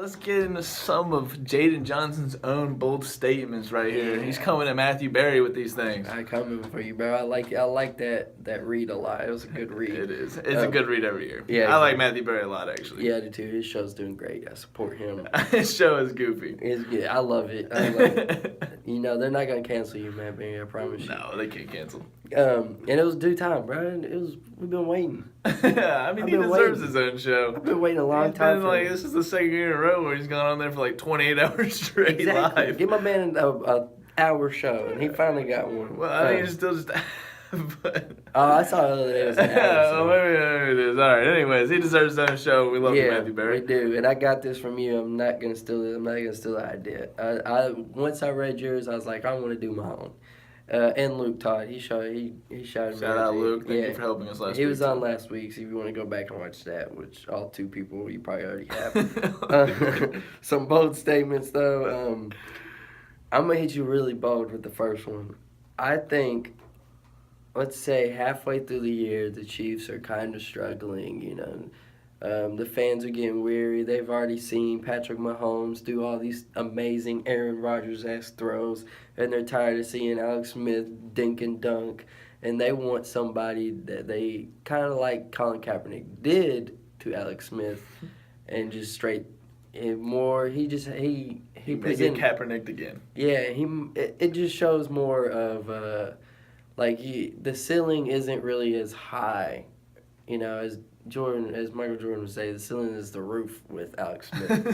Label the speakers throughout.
Speaker 1: let's get into some of Jaydan Johnson's own bold statements right here.
Speaker 2: Yeah.
Speaker 1: He's coming at Matthew Berry with these things.
Speaker 2: I coming for you, bro. I like that read a lot. It was a good read.
Speaker 1: It is. It's a good read every year.
Speaker 2: Yeah,
Speaker 1: I like Matthew Berry a lot, actually.
Speaker 2: Yeah, I do too. His show's doing great. I support him.
Speaker 1: His show is goofy.
Speaker 2: It's good. I love it. I love it. You know, they're not gonna cancel you, man, baby. I promise you.
Speaker 1: No, they can't cancel.
Speaker 2: And it was due time, bro. We've been waiting.
Speaker 1: I mean, he deserves his own show.
Speaker 2: I've been waiting a long time.
Speaker 1: This is the second year in a row where he's gone on there for like 28 hours straight live.
Speaker 2: Give my man a hour show, and he finally got one.
Speaker 1: Well, I mean, it's still just. But
Speaker 2: I saw the other day it was an hour. So.
Speaker 1: Maybe it is. All right. Anyways, he deserves his own show. We love Matthew Berry.
Speaker 2: We do, and I got this from you. I'm not gonna steal it. I'm not gonna steal the idea. Once I read yours, I was like, I want to do my own. And Luke Todd, he shouted me.
Speaker 1: Shout out Luke. Thank you for helping us last week.
Speaker 2: He was on last week, so if you want to go back and watch that, which all two people you probably already have. Some bold statements though. I'm gonna hit you really bold with the first one. I think, let's say halfway through the year, the Chiefs are kind of struggling. You know, the fans are getting weary. They've already seen Patrick Mahomes do all these amazing Aaron Rodgers-esque throws, and they're tired of seeing Alex Smith dink and dunk, and they want somebody that they kind of like Colin Kaepernick did to Alex Smith, and just straight more. He
Speaker 1: puts in Kaepernick again.
Speaker 2: Yeah, it just shows more of the ceiling isn't really as high, you know, as Michael Jordan would say, the ceiling is the roof with Alex Smith.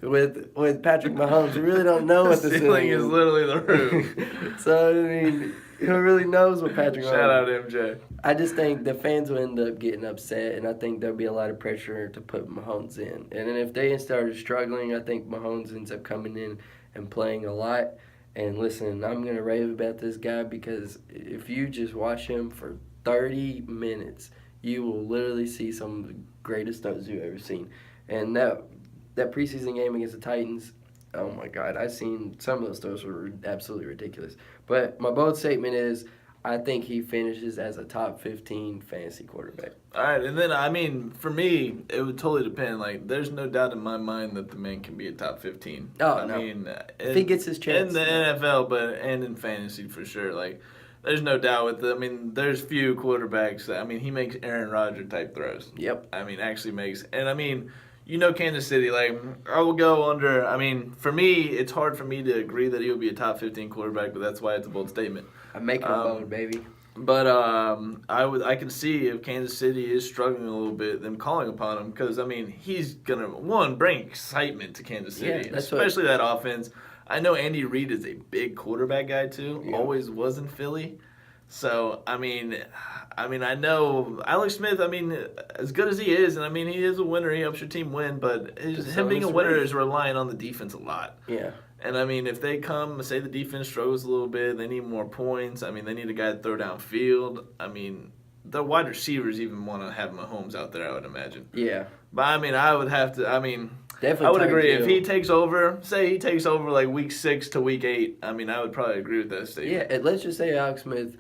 Speaker 2: with Patrick Mahomes, you really don't know what the ceiling
Speaker 1: is. Literally the roof.
Speaker 2: So, I mean, who really knows what Patrick Mahomes...
Speaker 1: Shout out MJ.
Speaker 2: I just think the fans will end up getting upset, and I think there'll be a lot of pressure to put Mahomes in. And then if they started struggling, I think Mahomes ends up coming in and playing a lot. And listen, I'm going to rave about this guy because if you just watch him for 30 minutes... you will literally see some of the greatest throws you've ever seen. And that preseason game against the Titans, oh my God, I've seen some of those throws were absolutely ridiculous. But my bold statement is, I think he finishes as a top 15 fantasy quarterback.
Speaker 1: All right, and then, I mean, for me, it would totally depend. Like, there's no doubt in my mind that the man can be a top 15.
Speaker 2: Oh, no. I mean, if he gets his chance.
Speaker 1: In the NFL, and in fantasy for sure. Like, there's no doubt with it. I mean, there's few quarterbacks that, I mean, he makes Aaron Rodgers type throws.
Speaker 2: Yep.
Speaker 1: I mean, actually makes. And, I mean, you know Kansas City, like, I will go under. I mean, for me, it's hard for me to agree that he will be a top 15 quarterback, but that's why it's a bold statement.
Speaker 2: I'm making a bold, baby.
Speaker 1: But I can see if Kansas City is struggling a little bit, them calling upon him because, I mean, he's going to, bring excitement to Kansas City, especially that offense. I know Andy Reid is a big quarterback guy too. Yeah. Always was in Philly. So, I mean, I know Alex Smith, I mean, as good as he is, and I mean, he is a winner. He helps your team win, but him being a winner is relying on the defense a lot.
Speaker 2: Yeah.
Speaker 1: And, I mean, if they come, say the defense struggles a little bit, they need more points. I mean, they need a guy to throw downfield. I mean, the wide receivers even want to have Mahomes out there, I would imagine.
Speaker 2: Yeah.
Speaker 1: But, I mean, I would have to, I mean...
Speaker 2: Definitely
Speaker 1: I would agree. If he takes over, say he takes over like week 6 to week 8, I mean, I would probably agree with that statement.
Speaker 2: Yeah, and let's just say Alex Smith,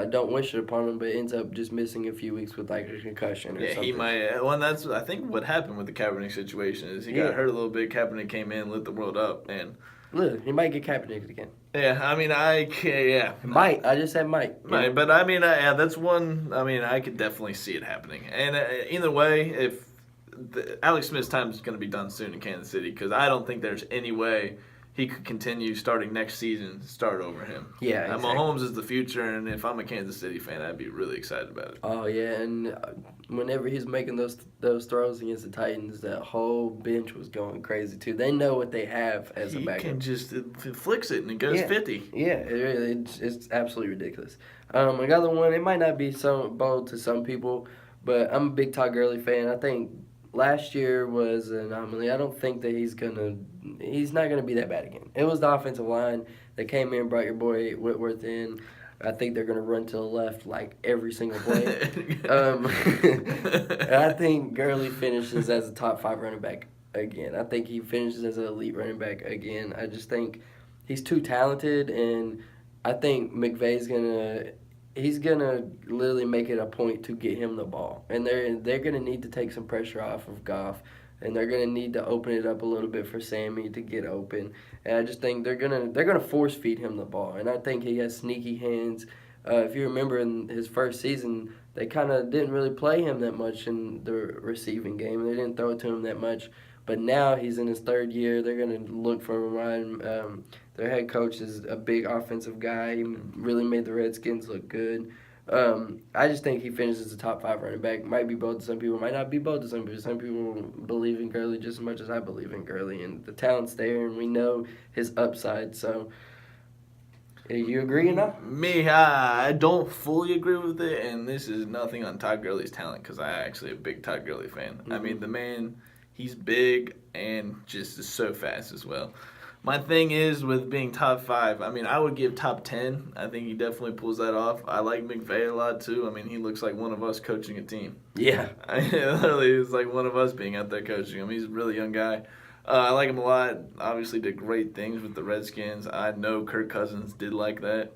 Speaker 2: don't wish it upon him, but ends up just missing a few weeks with like a concussion or something.
Speaker 1: He might. Well, that's I think what happened with the Kaepernick situation is he got hurt a little bit. Kaepernick came in, lit the world up, and
Speaker 2: look, he might get Kaepernick again.
Speaker 1: Yeah, I mean,
Speaker 2: Might. I just said might.
Speaker 1: Might, but I mean, that's one. I mean, I could definitely see it happening. And either way, if Alex Smith's time is going to be done soon in Kansas City because I don't think there's any way he could continue starting next season, start over him.
Speaker 2: Yeah, exactly.
Speaker 1: Mahomes is the future, and if I'm a Kansas City fan, I'd be really excited about it.
Speaker 2: Oh, yeah, and whenever he's making those throws against the Titans, that whole bench was going crazy, too. They know what they have as a backup.
Speaker 1: He can just flicks it, and it goes 50.
Speaker 2: Yeah, it's absolutely ridiculous. Another one, it might not be so bold to some people, but I'm a big Todd Gurley fan. I think last year was an anomaly. I don't think that he's not gonna be that bad again. It was the offensive line that came in, brought your boy Whitworth in. I think they're gonna run to the left like every single play. I think Gurley finishes as a top 5 running back again. I think he finishes as an elite running back again. I just think he's too talented, and I think McVay's he's gonna literally make it a point to get him the ball, and they're gonna need to take some pressure off of Goff. and they're going to need to open it up a little bit for Sammy to get open. And I just think they're gonna force feed him the ball, and I think he has sneaky hands. If you remember in his first season, they kind of didn't really play him that much in the receiving game. They didn't throw it to him that much. But now he's in his third year. They're going to look for him. Their head coach is a big offensive guy. He really made the Redskins look good. I just think he finishes the top 5 running back. Might be both to some people, might not be both to some people. Some people believe in Gurley just as much as I believe in Gurley. And the talent's there, and we know his upside. So, you agree or not?
Speaker 1: Me, I don't fully agree with it, and this is nothing on Todd Gurley's talent because I actually a big Todd Gurley fan. Mm-hmm. I mean, the man, he's big and just is so fast as well. My thing is with being top 5, I mean, I would give top 10. I think he definitely pulls that off. I like McVay a lot, too. I mean, he looks like one of us coaching a team.
Speaker 2: Yeah.
Speaker 1: Literally, it's like one of us being out there coaching him. He's a really young guy. I like him a lot. Obviously did great things with the Redskins. I know Kirk Cousins did like that.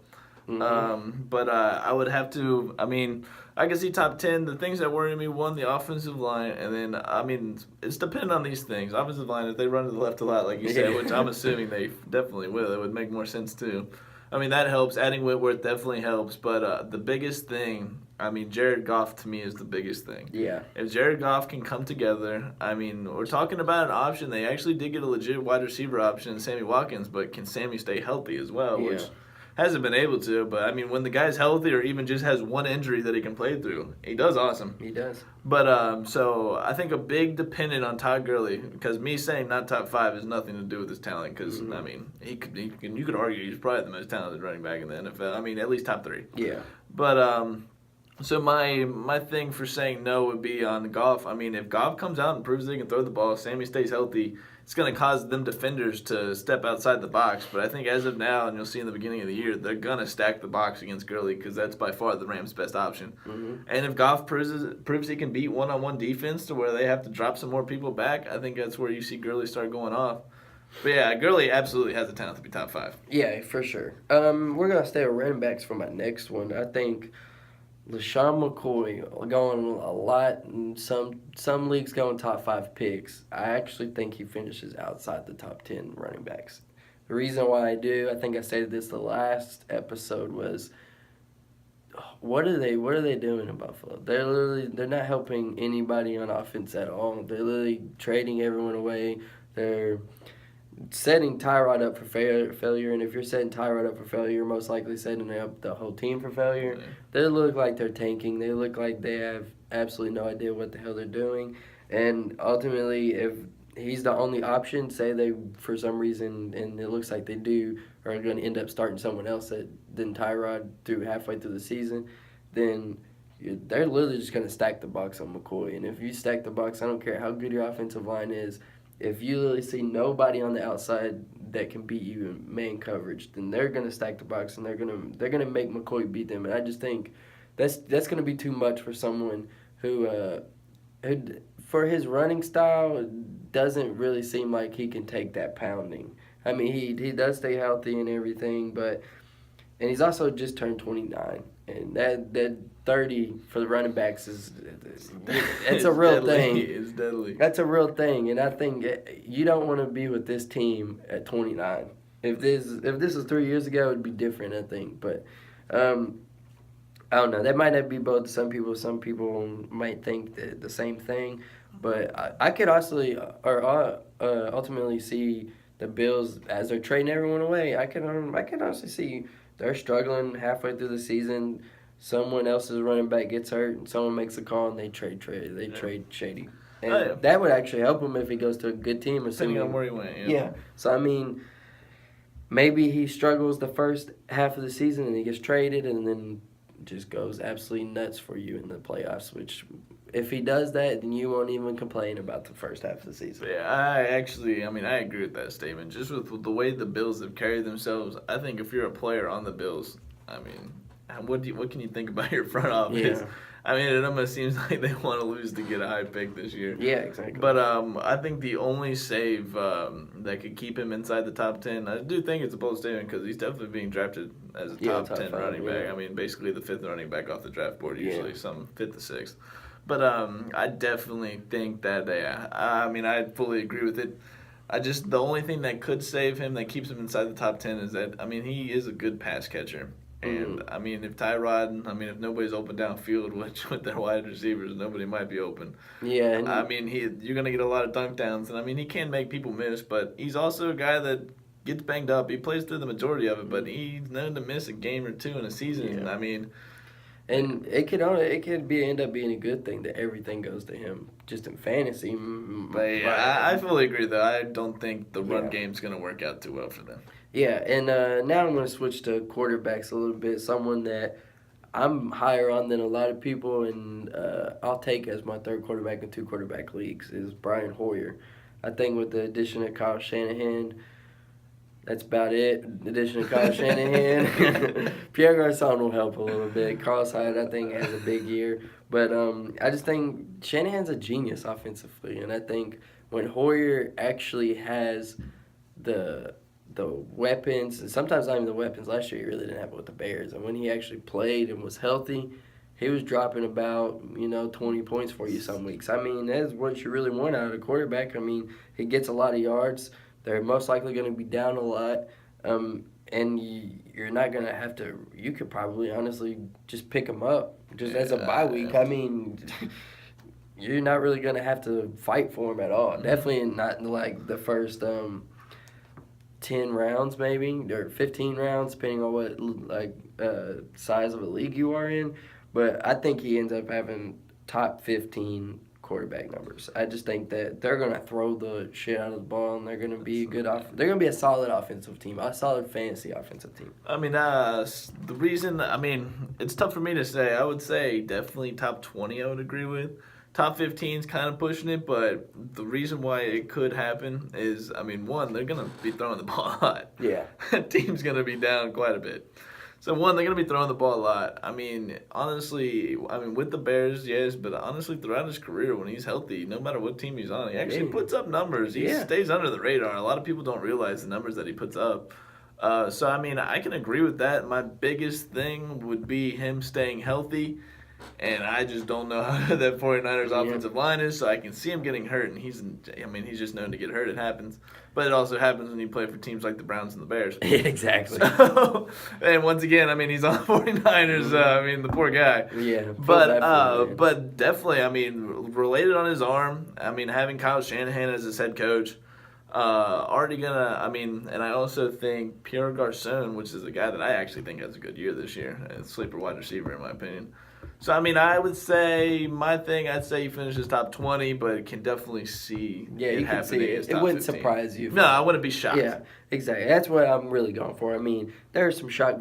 Speaker 1: Mm-hmm. But I would have to, I mean, I can see top 10. The things that worry me, one, the offensive line, and then, I mean, it's dependent on these things. Offensive line, if they run to the left a lot, like you said, which I'm assuming they definitely will, it would make more sense too. I mean, that helps. Adding Whitworth definitely helps. But the biggest thing, I mean, Jared Goff to me is the biggest thing.
Speaker 2: Yeah.
Speaker 1: If Jared Goff can come together, I mean, we're talking about an option. They actually did get a legit wide receiver option in Sammy Watkins, but can Sammy stay healthy as well, which hasn't been able to. But, I mean, when the guy's healthy or even just has one injury that he can play through, he does awesome.
Speaker 2: He does.
Speaker 1: But, so I think a big dependent on Todd Gurley, because me saying not top 5 has nothing to do with his talent, because, I mean, you could argue he's probably the most talented running back in the NFL. I mean, at least top 3.
Speaker 2: Yeah.
Speaker 1: But, so my thing for saying no would be on Goff. I mean, if Goff comes out and proves they can throw the ball, Sammy stays healthy, it's going to cause them defenders to step outside the box. But I think as of now, and you'll see in the beginning of the year, they're going to stack the box against Gurley because that's by far the Rams' best option. Mm-hmm. And if Goff proves he can beat one-on-one defense to where they have to drop some more people back, I think that's where you see Gurley start going off. But yeah, Gurley absolutely has the talent to be top 5.
Speaker 2: Yeah, for sure. We're going to stay with running backs for my next one. I think LaShawn McCoy going a lot, and some leagues going top 5 picks. I actually think he finishes outside the top 10 running backs. The reason why I do, I think I stated this the last episode, was what are they doing in Buffalo? They're not helping anybody on offense at all. They're literally trading everyone away. They're setting Tyrod up for failure, and if you're setting Tyrod up for failure, you're most likely setting up the whole team for failure. Yeah. They look like they're tanking. They look like they have absolutely no idea what the hell they're doing. And ultimately, if he's the only option, say they, for some reason, and it looks like they do, are going to end up starting someone else than Tyrod halfway through the season, then they're literally just going to stack the box on McCoy. And if you stack the box, I don't care how good your offensive line is, if you literally see nobody on the outside that can beat you in man coverage, then they're gonna stack the box and they're gonna make McCoy beat them. And I just think that's gonna be too much for someone who for his running style doesn't really seem like he can take that pounding. I mean, he does stay healthy and everything, and he's also just turned 29, and that 30 for the running backs it's a real
Speaker 1: deadly.
Speaker 2: thing.
Speaker 1: It's deadly.
Speaker 2: That's a real thing, and I think you don't want to be with this team at 29. If this was 3 years ago, it'd be different, I think. But I don't know. That might not be both. Some people might think the same thing, but I could ultimately see the Bills as they're trading everyone away. I can honestly see they're struggling halfway through the season. Someone else's running back gets hurt, and someone makes a call, and they trade Shady. And that would actually help him if he goes to a good team.
Speaker 1: Depending on where he went,
Speaker 2: yeah. So, I mean, maybe he struggles the first half of the season, and he gets traded, and then just goes absolutely nuts for you in the playoffs, which if he does that, then you won't even complain about the first half of the season.
Speaker 1: Yeah, I agree with that statement. Just with the way the Bills have carried themselves, I think if you're a player on the Bills, I mean, what can you think about your front office?
Speaker 2: Yeah.
Speaker 1: I mean, it almost seems like they want to lose to get a high pick this year.
Speaker 2: Yeah, exactly.
Speaker 1: But I think the only save that could keep him inside the top 10, I do think it's a bold statement because he's definitely being drafted as a top 10 running back. I mean, basically the 5th running back off the draft board usually, some 5th to 6th. But I definitely think that I mean, I fully agree with it. The only thing that could save him, that keeps him inside the top 10, is that, I mean, he is a good pass catcher. And, I mean, if if nobody's open downfield, which with their wide receivers, nobody might be open.
Speaker 2: Yeah.
Speaker 1: I mean, you're going to get a lot of dunk downs. And, I mean, he can make people miss, but he's also a guy that gets banged up. He plays through the majority of it, but he's known to miss a game or two in a season.
Speaker 2: Yeah.
Speaker 1: I mean...
Speaker 2: And it could end up being a good thing that everything goes to him, just in fantasy.
Speaker 1: But yeah, I fully agree, though. I don't think the run game's going to work out too well for them.
Speaker 2: Yeah, and now I'm going to switch to quarterbacks a little bit. Someone that I'm higher on than a lot of people, and I'll take as my third quarterback in 2 quarterback leagues, is Brian Hoyer. I think with the addition of Kyle Shanahan, that's about it. The addition of Kyle Shanahan. Pierre Garçon will help a little bit. Carlos Hyde, I think, has a big year. But I just think Shanahan's a genius offensively. And I think when Hoyer actually has the weapons, and sometimes not even the weapons. Last year he really didn't have it with the Bears. And when he actually played and was healthy, he was dropping about, 20 points for you some weeks. I mean, that's what you really want out of a quarterback. I mean, he gets a lot of yards. They're most likely going to be down a lot, and you're not going to have to – you could probably honestly just pick them up just as a bye week. I mean, you're not really going to have to fight for them at all. Definitely not in, the first 10 rounds maybe, or 15 rounds, depending on what size of a league you are in. But I think he ends up having top 15 quarterback numbers. I just think that they're going to throw the shit out of the ball, and they're going to be a good they're going to be a solid offensive team, a solid fantasy offensive team.
Speaker 1: I mean, the reason, it's tough for me to say. I would say definitely top 20 I would agree with. Top 15 is kind of pushing it, but the reason why it could happen is, one, they're going to be throwing the ball a lot.
Speaker 2: Yeah.
Speaker 1: That team's going to be down quite a bit. So, one, they're going to be throwing the ball a lot. Honestly, with the Bears, yes, but honestly, throughout his career, when he's healthy, no matter what team he's on, he actually puts up numbers. He stays under the radar. A lot of people don't realize the numbers that he puts up. So, I can agree with that. My biggest thing would be him staying healthy, and I just don't know how that 49ers offensive line is, so I can see him getting hurt, and he's just known to get hurt. It happens. But it also happens when you play for teams like the Browns and the Bears.
Speaker 2: Exactly.
Speaker 1: So, and once again, he's on the 49ers. The poor guy.
Speaker 2: Yeah.
Speaker 1: But definitely, related on his arm, having Kyle Shanahan as his head coach, already gonna, and I also think Pierre Garçon, which is a guy that I actually think has a good year this year, a sleeper wide receiver in my opinion. So, I would say, I'd say he finishes top 20, but can definitely see it happening.
Speaker 2: It wouldn't surprise you.
Speaker 1: No, I wouldn't be shocked.
Speaker 2: Yeah, exactly. That's what I'm really going for. There are some shock